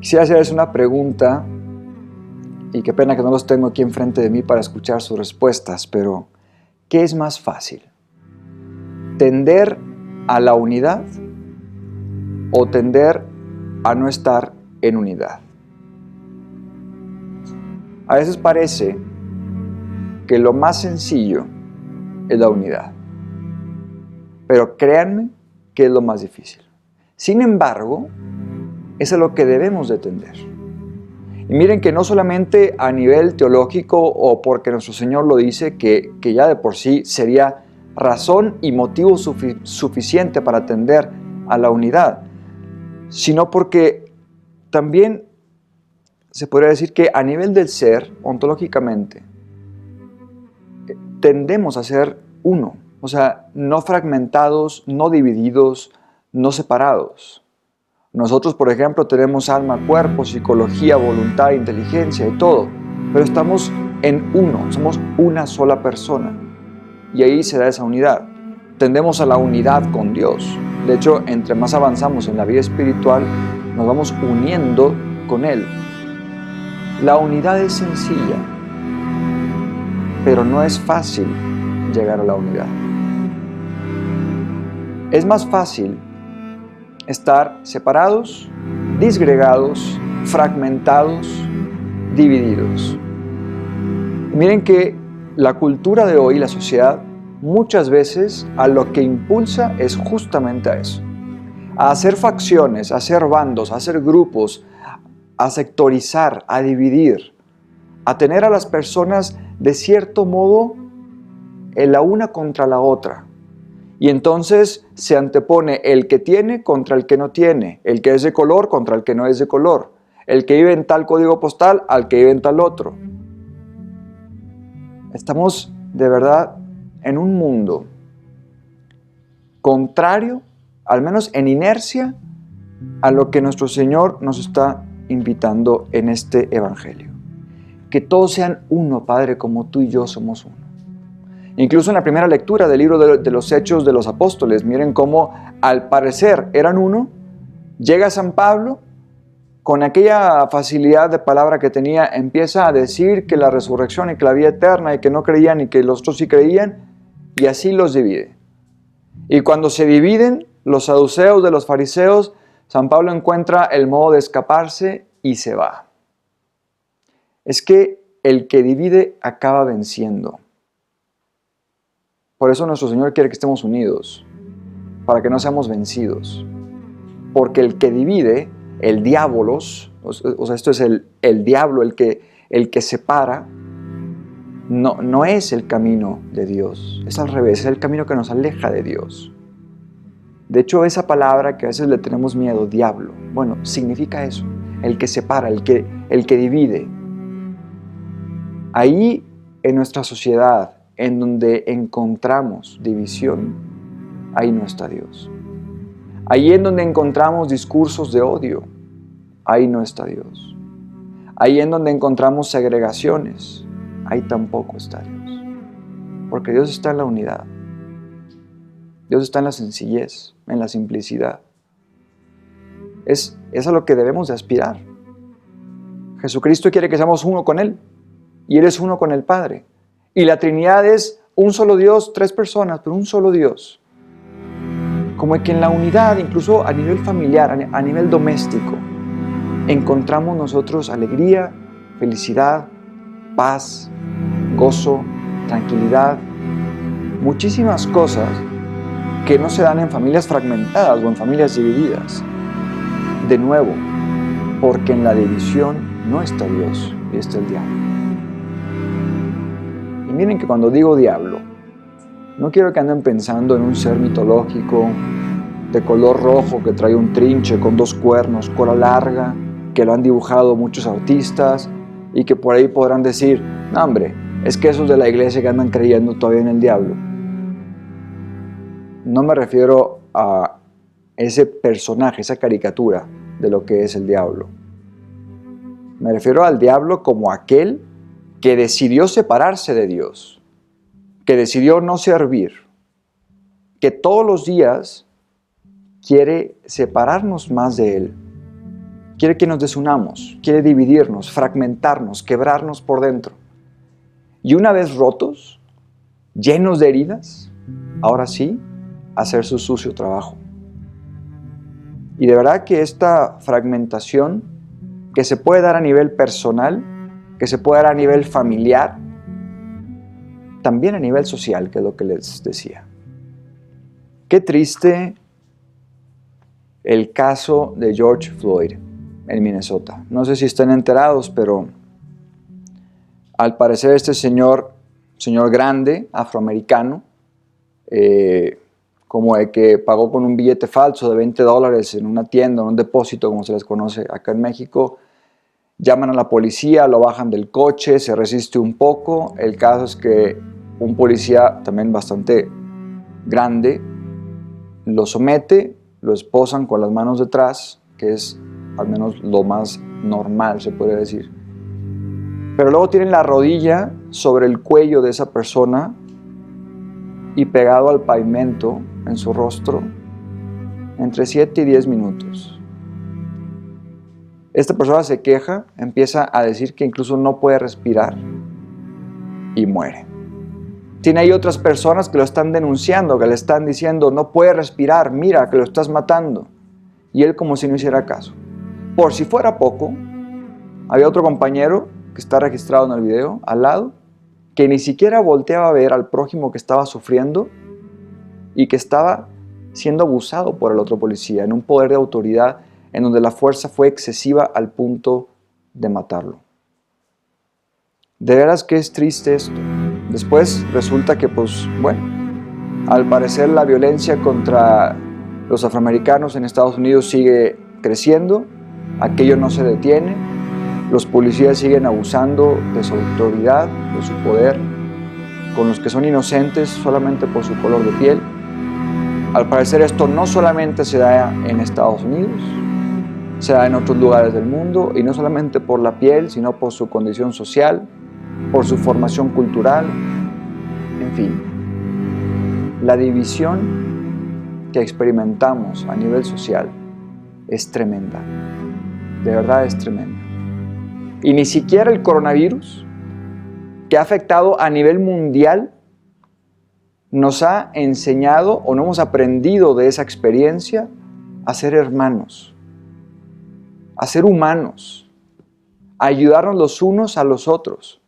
Quisiera hacerles una pregunta, y qué pena que no los tengo aquí enfrente de mí para escuchar sus respuestas, pero ¿qué es más fácil? ¿Tender a la unidad o tender a no estar en unidad? A veces parece que lo más sencillo es la unidad, pero créanme que es lo más difícil. Sin embargo, es a lo que debemos de tender. Y miren que no solamente a nivel teológico o porque nuestro Señor lo dice, que ya de por sí sería razón y motivo suficiente para tender a la unidad, sino porque también se podría decir que a nivel del ser, ontológicamente, tendemos a ser uno, o sea, no fragmentados, no divididos, no separados. Nosotros, por ejemplo, tenemos alma, cuerpo, psicología, voluntad, inteligencia y todo, pero estamos en uno, somos una sola persona y ahí se da esa unidad. Tendemos a la unidad con Dios. De hecho, entre más avanzamos en la vida espiritual, nos vamos uniendo con Él. La unidad es sencilla, pero no es fácil llegar a la unidad. Es más fácil estar separados, disgregados, fragmentados, divididos. Miren que la cultura de hoy, la sociedad, muchas veces a lo que impulsa es justamente a eso. A hacer facciones, a hacer bandos, a hacer grupos, a sectorizar, a dividir, a tener a las personas de cierto modo la una contra la otra. Y entonces se antepone el que tiene contra el que no tiene, el que es de color contra el que no es de color, el que vive en tal código postal al que vive en tal otro. Estamos de verdad en un mundo contrario, al menos en inercia, a lo que nuestro Señor nos está invitando en este Evangelio. Que todos sean uno, Padre, como tú y yo somos uno. Incluso en la primera lectura del libro de los Hechos de los Apóstoles, miren cómo al parecer eran uno, llega San Pablo, con aquella facilidad de palabra que tenía, empieza a decir que la resurrección y que la vida eterna y que no creían y que los otros sí creían, y así los divide. Y cuando se dividen los saduceos de los fariseos, San Pablo encuentra el modo de escaparse y se va. Es que el que divide acaba venciendo. Por eso nuestro Señor quiere que estemos unidos, para que no seamos vencidos. Porque el que divide, el diabolos, o sea, esto es el diablo, el que separa, no es el camino de Dios, es al revés, es el camino que nos aleja de Dios. De hecho, esa palabra que a veces le tenemos miedo, diablo, bueno, significa eso, el que separa, el que divide. Ahí en nuestra sociedad, en donde encontramos división, ahí no está Dios. Ahí en donde encontramos discursos de odio, ahí no está Dios. Ahí en donde encontramos segregaciones, ahí tampoco está Dios. Porque Dios está en la unidad. Dios está en la sencillez, en la simplicidad. Es a lo que debemos de aspirar. Jesucristo quiere que seamos uno con Él y eres uno con el Padre. Y la Trinidad es un solo Dios, tres personas, pero un solo Dios. Como que en la unidad, incluso a nivel familiar, a nivel doméstico, encontramos nosotros alegría, felicidad, paz, gozo, tranquilidad, muchísimas cosas que no se dan en familias fragmentadas o en familias divididas. De nuevo, porque en la división no está Dios, está el diablo. Y miren que cuando digo diablo, no quiero que anden pensando en un ser mitológico de color rojo que trae un trinche con dos cuernos, cola larga, que lo han dibujado muchos artistas y que por ahí podrán decir, no hombre, es que esos de la iglesia que andan creyendo todavía en el diablo. No me refiero a ese personaje, esa caricatura de lo que es el diablo. Me refiero al diablo como aquel que decidió separarse de Dios, que decidió no servir, que todos los días quiere separarnos más de Él, quiere que nos desunamos, quiere dividirnos, fragmentarnos, quebrarnos por dentro. Y una vez rotos, llenos de heridas, ahora sí, hacer su sucio trabajo. Y de verdad que esta fragmentación que se puede dar a nivel personal, que se puede dar a nivel familiar, también a nivel social, que es lo que les decía. Qué triste el caso de George Floyd en Minnesota. No sé si están enterados, pero al parecer este señor grande, afroamericano, como el que pagó con un billete falso de $20 en una tienda, en un depósito, como se les conoce acá en México, llaman a la policía, lo bajan del coche, se resiste un poco. El caso es que un policía también bastante grande lo somete, lo esposan con las manos detrás, que es al menos lo más normal, se podría decir. Pero luego tienen la rodilla sobre el cuello de esa persona y pegado al pavimento en su rostro entre 7 y 10 minutos. Esta persona se queja, empieza a decir que incluso no puede respirar y muere. Tiene ahí otras personas que lo están denunciando, que le están diciendo, no puede respirar, mira que lo estás matando. Y él como si no hiciera caso. Por si fuera poco, había otro compañero que está registrado en el video, al lado, que ni siquiera volteaba a ver al prójimo que estaba sufriendo y que estaba siendo abusado por el otro policía en un poder de autoridad en donde la fuerza fue excesiva al punto de matarlo. De veras que es triste esto. Después resulta que, al parecer la violencia contra los afroamericanos en Estados Unidos sigue creciendo, aquello no se detiene, los policías siguen abusando de su autoridad, de su poder, con los que son inocentes solamente por su color de piel. Al parecer esto no solamente se da en Estados Unidos, se da en otros lugares del mundo, y no solamente por la piel, sino por su condición social, por su formación cultural, en fin. La división que experimentamos a nivel social es tremenda, de verdad es tremenda. Y ni siquiera el coronavirus, que ha afectado a nivel mundial, nos ha enseñado o no hemos aprendido de esa experiencia a ser hermanos, a ser humanos, a ayudarnos los unos a los otros,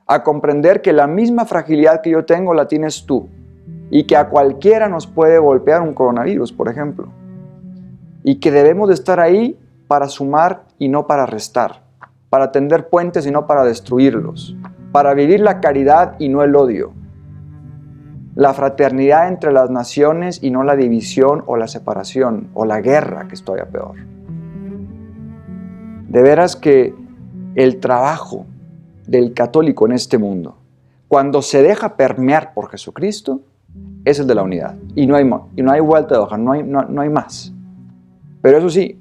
a comprender que la misma fragilidad que yo tengo la tienes tú y que a cualquiera nos puede golpear un coronavirus, por ejemplo, y que debemos de estar ahí para sumar y no para restar, para tender puentes y no para destruirlos, para vivir la caridad y no el odio, la fraternidad entre las naciones y no la división o la separación o la guerra, que es todavía peor. De veras que el trabajo del católico en este mundo, cuando se deja permear por Jesucristo, es el de la unidad. Y no hay vuelta de hoja, no hay más. Pero eso sí,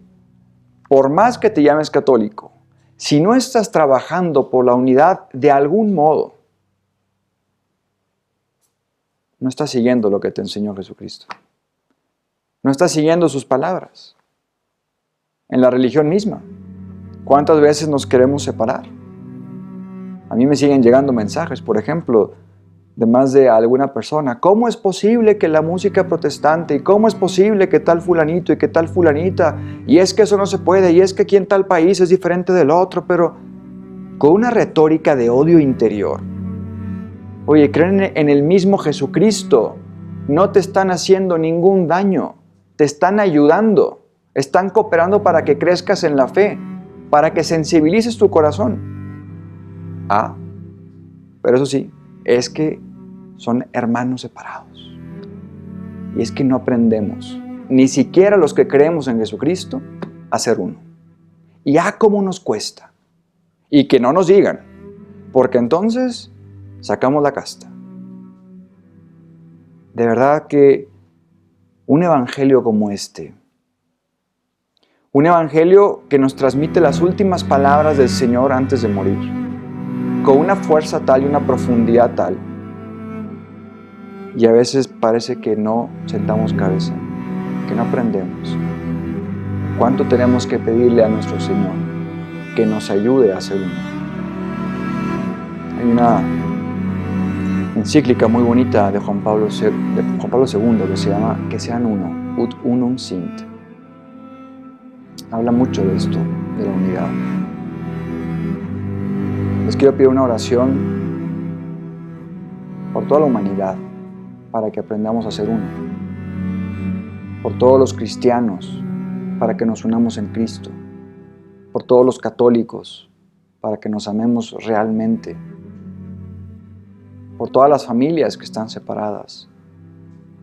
por más que te llames católico, si no estás trabajando por la unidad de algún modo, no estás siguiendo lo que te enseñó Jesucristo. No estás siguiendo sus palabras. En la religión misma, ¿cuántas veces nos queremos separar? A mí me siguen llegando mensajes, por ejemplo, de más de alguna persona. ¿Cómo es posible que la música protestante? ¿Y cómo es posible que tal fulanito y que tal fulanita? Y es que eso no se puede, y es que aquí en tal país es diferente del otro, pero con una retórica de odio interior. Oye, creen en el mismo Jesucristo, no te están haciendo ningún daño, te están ayudando, están cooperando para que crezcas en la fe, para que sensibilices tu corazón. Pero eso sí, es que son hermanos separados. Y es que no aprendemos, ni siquiera los que creemos en Jesucristo, a ser uno. Y cómo nos cuesta. Y que no nos digan, porque entonces sacamos la casta. De verdad que un evangelio como este, un evangelio que nos transmite las últimas palabras del Señor antes de morir, con una fuerza tal y una profundidad tal, y a veces parece que no sentamos cabeza, que no aprendemos. ¿Cuánto tenemos que pedirle a nuestro Señor que nos ayude a ser uno? Hay una encíclica muy bonita de Juan Pablo II que se llama Que sean uno, ut unum sint. Habla mucho de esto, de la unidad. Les quiero pedir una oración por toda la humanidad, para que aprendamos a ser uno. Por todos los cristianos, para que nos unamos en Cristo. Por todos los católicos, para que nos amemos realmente. Por todas las familias que están separadas,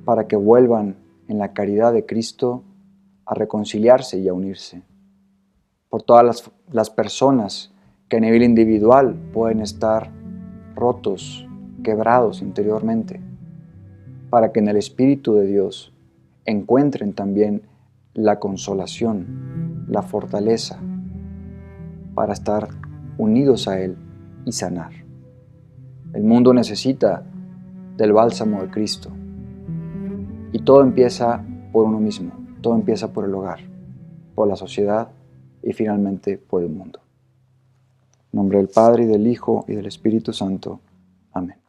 para que vuelvan en la caridad de Cristo a reconciliarse y a unirse. Por todas las personas que a nivel individual pueden estar rotos, quebrados interiormente, para que en el Espíritu de Dios encuentren también la consolación, la fortaleza, para estar unidos a Él y sanar. El mundo necesita del bálsamo de Cristo. Y todo empieza por uno mismo, todo empieza por el hogar, por la sociedad y finalmente por el mundo. En nombre del Padre, y del Hijo, y del Espíritu Santo. Amén.